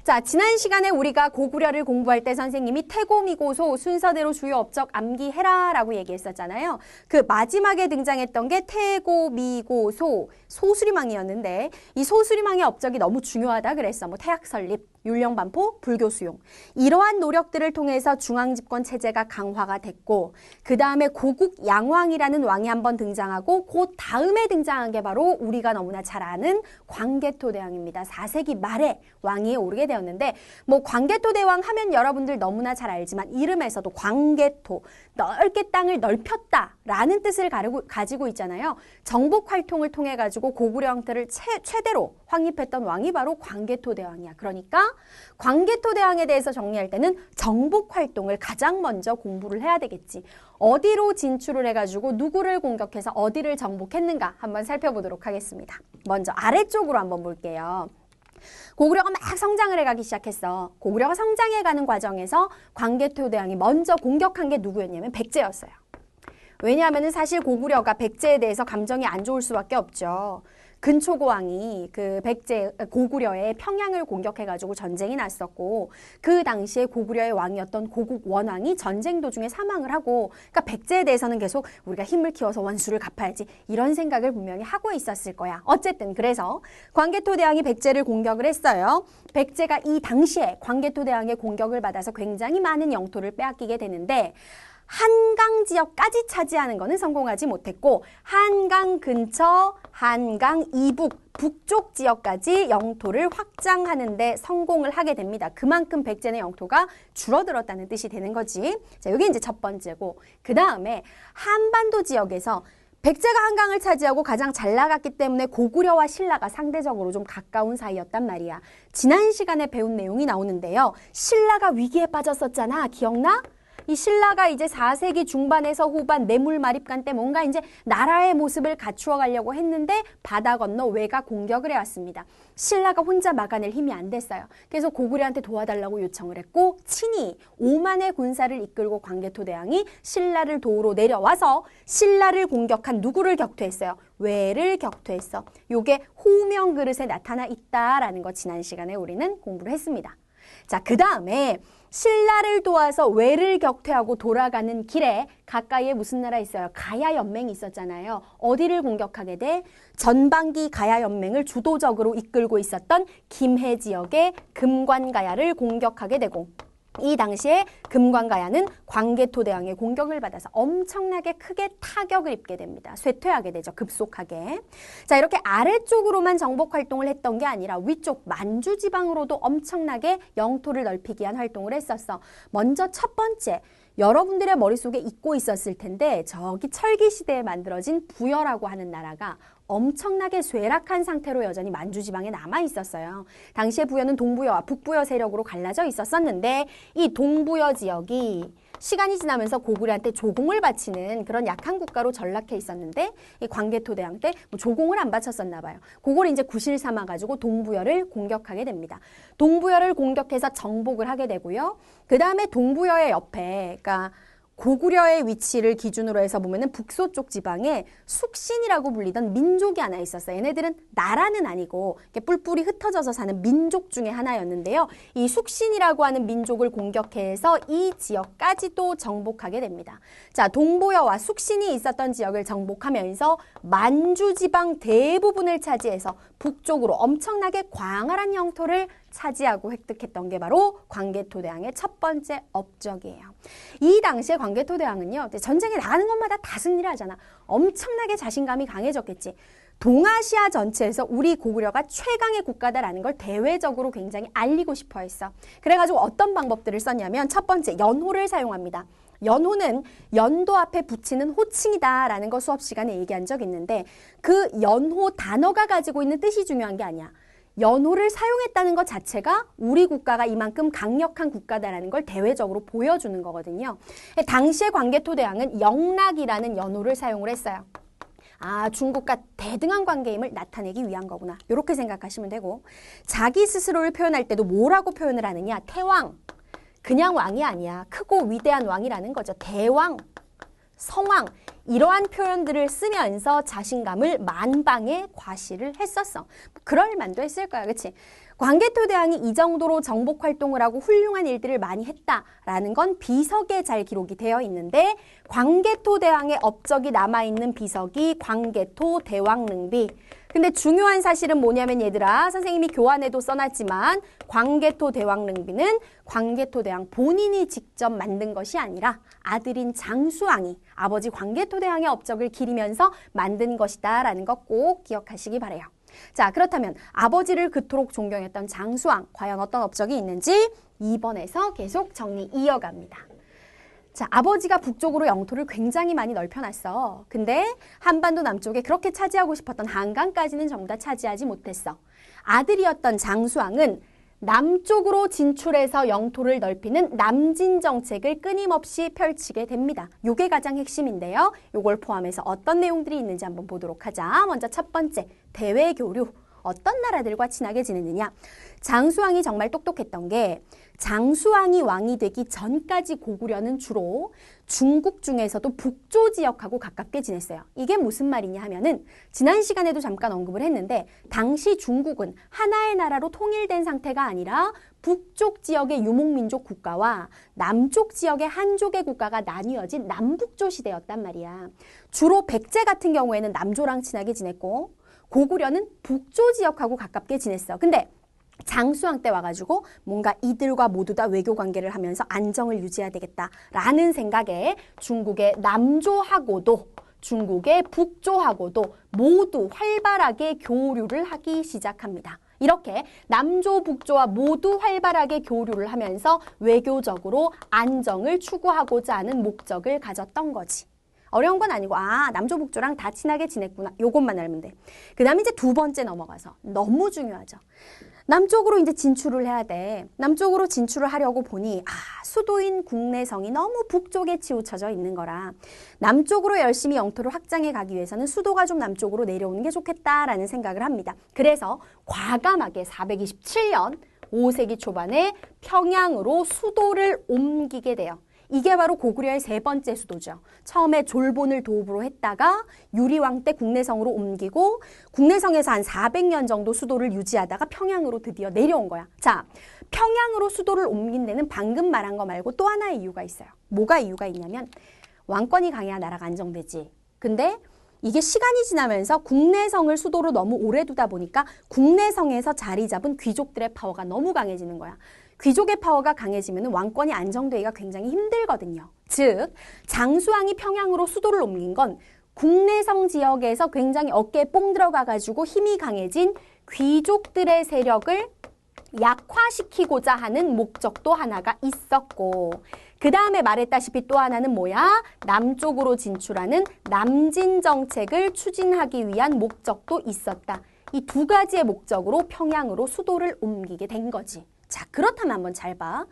자, 지난 시간에 우리가 고구려를 공부할 때 선생님이 태고미고소 순서대로 주요 업적 암기해라 라고 얘기했었잖아요. 그 마지막에 등장했던 게 태고미고소 소수리망이었는데 이 소수리망의 업적이 너무 중요하다 그랬어. 뭐 태학 설립, 율령반포, 불교 수용. 이러한 노력들을 통해서 중앙집권 체제가 강화가 됐고 그 다음에 고국 양왕이라는 왕이 한번 등장하고 그 다음에 등장한 게 바로 우리가 너무나 잘 아는 광개토대왕입니다. 4세기 말에 왕위에 오르게 되었는데 뭐 광개토대왕 하면 여러분들 너무나 잘 알지만 이름에서도 광개토, 넓게 땅을 넓혔다라는 뜻을 가지고 있잖아요. 정복 활동을 통해 가지고 고구려 형태를 최대로 확립했던 왕이 바로 광개토대왕이야. 그러니까 광개토대왕에 대해서 정리할 때는 정복 활동을 가장 먼저 공부를 해야 되겠지. 어디로 진출을 해가지고 누구를 공격해서 어디를 정복했는가 한번 살펴보도록 하겠습니다. 먼저 아래쪽으로 한번 볼게요. 고구려가 막 성장을 해가기 시작했어. 고구려가 성장해가는 과정에서 광개토대왕이 먼저 공격한 게 누구였냐면 백제였어요. 왜냐하면 사실 고구려가 백제에 대해서 감정이 안 좋을 수밖에 없죠. 근초고왕이 그 고구려의 평양을 공격해가지고 전쟁이 났었고 그 당시에 고구려의 왕이었던 고국 원왕이 전쟁 도중에 사망을 하고 그러니까 백제에 대해서는 계속 우리가 힘을 키워서 원수를 갚아야지 이런 생각을 분명히 하고 있었을 거야. 어쨌든 그래서 광개토대왕이 백제를 공격을 했어요. 백제가 이 당시에 광개토대왕의 공격을 받아서 굉장히 많은 영토를 빼앗기게 되는데 한강 지역까지 차지하는 것은 성공하지 못했고 한강 근처, 한강 이북, 북쪽 지역까지 영토를 확장하는 데 성공을 하게 됩니다. 그만큼 백제의 영토가 줄어들었다는 뜻이 되는 거지. 자, 이게 이제 첫 번째고 그 다음에 한반도 지역에서 백제가 한강을 차지하고 가장 잘 나갔기 때문에 고구려와 신라가 상대적으로 좀 가까운 사이였단 말이야. 지난 시간에 배운 내용이 나오는데요. 신라가 위기에 빠졌었잖아. 기억나? 이 신라가 이제 4세기 중반에서 후반 뇌물 마립간 때 뭔가 이제 나라의 모습을 갖추어 가려고 했는데 바다 건너 왜가 공격을 해왔습니다. 신라가 혼자 막아낼 힘이 안 됐어요. 그래서 고구려한테 도와달라고 요청을 했고 친히 5만의 군사를 이끌고 광개토대왕이 신라를 도우러 내려와서 신라를 공격한 누구를 격퇴했어요? 왜를 격퇴했어. 요게 호명 그릇에 나타나 있다라는 거 지난 시간에 우리는 공부를 했습니다. 자, 그 다음에 신라를 도와서 왜를 격퇴하고 돌아가는 길에 가까이에 무슨 나라 있어요? 가야연맹이 있었잖아요. 어디를 공격하게 돼? 전반기 가야연맹을 주도적으로 이끌고 있었던 김해 지역의 금관가야를 공격하게 되고 이 당시에 금관가야는 광개토대왕의 공격을 받아서 엄청나게 크게 타격을 입게 됩니다. 쇠퇴하게 되죠. 급속하게. 자, 이렇게 아래쪽으로만 정복 활동을 했던 게 아니라 위쪽 만주 지방으로도 엄청나게 영토를 넓히기 위한 활동을 했었어. 먼저 첫 번째, 여러분들의 머릿속에 잊고 있었을 텐데 저기 철기 시대에 만들어진 부여라고 하는 나라가 엄청나게 쇠락한 상태로 여전히 만주지방에 남아있었어요. 당시에 부여는 동부여와 북부여 세력으로 갈라져 있었는데 이 동부여 지역이 시간이 지나면서 고구려한테 조공을 바치는 그런 약한 국가로 전락해 있었는데 이 광개토대왕 때 뭐 조공을 안 바쳤었나 봐요. 그걸 이제 구실 삼아가지고 동부여를 공격하게 됩니다. 동부여를 공격해서 정복을 하게 되고요. 그 다음에 동부여의 옆에 그러니까 고구려의 위치를 기준으로 해서 보면은 북서쪽 지방에 숙신이라고 불리던 민족이 하나 있었어요. 얘네들은 나라는 아니고 이렇게 뿔뿔이 흩어져서 사는 민족 중에 하나였는데요. 이 숙신이라고 하는 민족을 공격해서 이 지역까지도 정복하게 됩니다. 자, 동부여와 숙신이 있었던 지역을 정복하면서 만주 지방 대부분을 차지해서 북쪽으로 엄청나게 광활한 영토를 차지하고 획득했던 게 바로 광개토대왕의 첫 번째 업적이에요. 이 당시에 광개토대왕은요, 전쟁에 나가는 것마다 다 승리를 하잖아. 엄청나게 자신감이 강해졌겠지. 동아시아 전체에서 우리 고구려가 최강의 국가다라는 걸 대외적으로 굉장히 알리고 싶어 했어. 그래가지고 어떤 방법들을 썼냐면 첫 번째, 연호를 사용합니다. 연호는 연도 앞에 붙이는 호칭이다라는 거 수업 시간에 얘기한 적 있는데 그 연호 단어가 가지고 있는 뜻이 중요한 게 아니야. 연호를 사용했다는 것 자체가 우리 국가가 이만큼 강력한 국가다라는 걸 대외적으로 보여주는 거거든요. 당시의 광개토대왕은 영락이라는 연호를 사용을 했어요. 아, 중국과 대등한 관계임을 나타내기 위한 거구나. 이렇게 생각하시면 되고 자기 스스로를 표현할 때도 뭐라고 표현을 하느냐? 태왕. 그냥 왕이 아니야. 크고 위대한 왕이라는 거죠. 대왕, 성왕. 이러한 표현들을 쓰면서 자신감을 만방에 과시를 했었어. 그럴 만도 했을 거야. 그치? 광개토 대왕이 이 정도로 정복 활동을 하고 훌륭한 일들을 많이 했다라는 건 비석에 잘 기록이 되어 있는데 광개토 대왕의 업적이 남아있는 비석이 광개토 대왕릉비. 근데 중요한 사실은 뭐냐면 얘들아, 선생님이 교환에도 써놨지만 광개토 대왕릉비는 광개토 대왕 본인이 직접 만든 것이 아니라 아들인 장수왕이 아버지 광개토 대왕의 업적을 기리면서 만든 것이다 라는 거 꼭 기억하시기 바래요. 자, 그렇다면 아버지를 그토록 존경했던 장수왕, 과연 어떤 업적이 있는지 2번에서 계속 정리 이어갑니다. 자, 아버지가 북쪽으로 영토를 굉장히 많이 넓혀놨어. 근데 한반도 남쪽에 그렇게 차지하고 싶었던 한강까지는 전부 다 차지하지 못했어. 아들이었던 장수왕은 남쪽으로 진출해서 영토를 넓히는 남진 정책을 끊임없이 펼치게 됩니다. 요게 가장 핵심인데요. 요걸 포함해서 어떤 내용들이 있는지 한번 보도록 하자. 먼저 첫 번째, 대외 교류. 어떤 나라들과 친하게 지내느냐. 장수왕이 정말 똑똑했던 게 장수왕이 왕이 되기 전까지 고구려는 주로 중국 중에서도 북조 지역하고 가깝게 지냈어요. 이게 무슨 말이냐 하면은 지난 시간에도 잠깐 언급을 했는데 당시 중국은 하나의 나라로 통일된 상태가 아니라 북쪽 지역의 유목민족 국가와 남쪽 지역의 한족의 국가가 나뉘어진 남북조 시대였단 말이야. 주로 백제 같은 경우에는 남조랑 친하게 지냈고 고구려는 북조 지역하고 가깝게 지냈어. 근데 장수왕 때 와가지고 뭔가 이들과 모두 다 외교 관계를 하면서 안정을 유지해야 되겠다라는 생각에 중국의 남조하고도 중국의 북조하고도 모두 활발하게 교류를 하기 시작합니다. 이렇게 남조, 북조와 모두 활발하게 교류를 하면서 외교적으로 안정을 추구하고자 하는 목적을 가졌던 거지. 어려운 건 아니고 남조, 북조랑 다 친하게 지냈구나. 요것만 알면 돼. 그 다음에 이제 두 번째 넘어가서 너무 중요하죠. 남쪽으로 이제 진출을 해야 돼. 남쪽으로 진출을 하려고 보니 수도인 국내성이 너무 북쪽에 치우쳐져 있는 거라 남쪽으로 열심히 영토를 확장해 가기 위해서는 수도가 좀 남쪽으로 내려오는 게 좋겠다라는 생각을 합니다. 그래서 과감하게 427년 5세기 초반에 평양으로 수도를 옮기게 돼요. 이게 바로 고구려의 세 번째 수도죠. 처음에 졸본을 도읍으로 했다가 유리왕 때 국내성으로 옮기고 국내성에서 한 400년 정도 수도를 유지하다가 평양으로 드디어 내려온 거야. 자, 평양으로 수도를 옮긴 데는 방금 말한 거 말고 또 하나의 이유가 있어요. 뭐가 이유가 있냐면 왕권이 강해야 나라가 안정되지. 근데 이게 시간이 지나면서 국내성을 수도로 너무 오래 두다 보니까 국내성에서 자리 잡은 귀족들의 파워가 너무 강해지는 거야. 귀족의 파워가 강해지면 왕권이 안정되기가 굉장히 힘들거든요. 즉, 장수왕이 평양으로 수도를 옮긴 건 국내성 지역에서 굉장히 어깨에 뽕 들어가가지고 힘이 강해진 귀족들의 세력을 약화시키고자 하는 목적도 하나가 있었고 그 다음에 말했다시피 또 하나는 뭐야? 남쪽으로 진출하는 남진 정책을 추진하기 위한 목적도 있었다. 이 두 가지의 목적으로 평양으로 수도를 옮기게 된 거지. 자, 그렇다면 한번 잘 봐.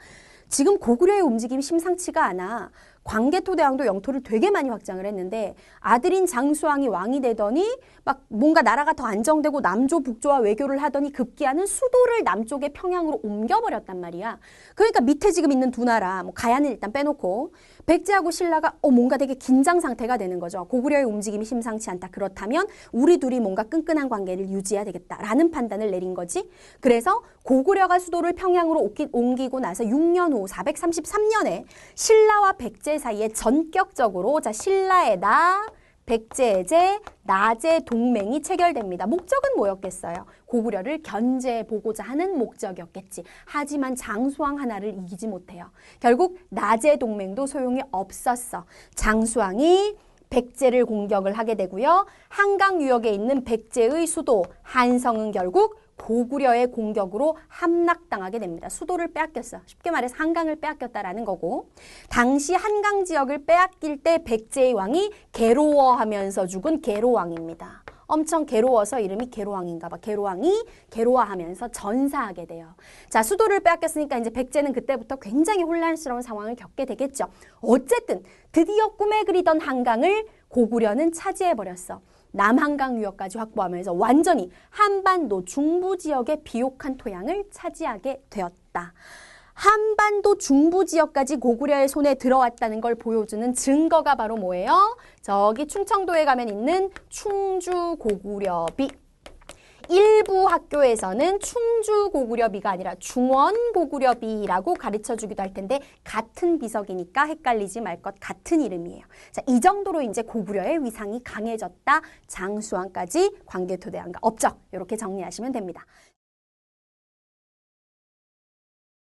지금 고구려의 움직임이 심상치가 않아. 광개토 대왕도 영토를 되게 많이 확장을 했는데 아들인 장수왕이 왕이 되더니 막 뭔가 나라가 더 안정되고 남조 북조와 외교를 하더니 급기야는 수도를 남쪽의 평양으로 옮겨버렸단 말이야. 그러니까 밑에 지금 있는 두 나라, 뭐 가야는 일단 빼놓고 백제하고 신라가 뭔가 되게 긴장 상태가 되는 거죠. 고구려의 움직임이 심상치 않다. 그렇다면 우리 둘이 뭔가 끈끈한 관계를 유지해야 되겠다라는 판단을 내린 거지. 그래서 고구려가 수도를 평양으로 옮기고 나서 6년 후 433년에 신라와 백제 사이에 전격적으로 신라의 나, 백제의 제, 나제 동맹이 체결됩니다. 목적은 뭐였겠어요? 고구려를 견제해보고자 하는 목적이었겠지. 하지만 장수왕 하나를 이기지 못해요. 결국 나제 동맹도 소용이 없었어. 장수왕이 백제를 공격을 하게 되고요. 한강 유역에 있는 백제의 수도 한성은 결국 고구려의 공격으로 함락당하게 됩니다. 수도를 빼앗겼어. 쉽게 말해서 한강을 빼앗겼다라는 거고 당시 한강 지역을 빼앗길 때 백제의 왕이 괴로워하면서 죽은 괴로왕입니다. 엄청 괴로워서 이름이 괴로왕인가 봐. 괴로왕이 괴로워하면서 전사하게 돼요. 자, 수도를 빼앗겼으니까 이제 백제는 그때부터 굉장히 혼란스러운 상황을 겪게 되겠죠. 어쨌든 드디어 꿈에 그리던 한강을 고구려는 차지해버렸어. 남한강 유역까지 확보하면서 완전히 한반도 중부 지역의 비옥한 토양을 차지하게 되었다. 한반도 중부 지역까지 고구려의 손에 들어왔다는 걸 보여주는 증거가 바로 뭐예요? 저기 충청도에 가면 있는 충주고구려비. 일부 학교에서는 충주고구려비가 아니라 중원고구려비라고 가르쳐주기도 할 텐데 같은 비석이니까 헷갈리지 말 것 같은 이름이에요. 자, 이 정도로 이제 고구려의 위상이 강해졌다. 장수왕까지 광개토대왕과 업적 이렇게 정리하시면 됩니다.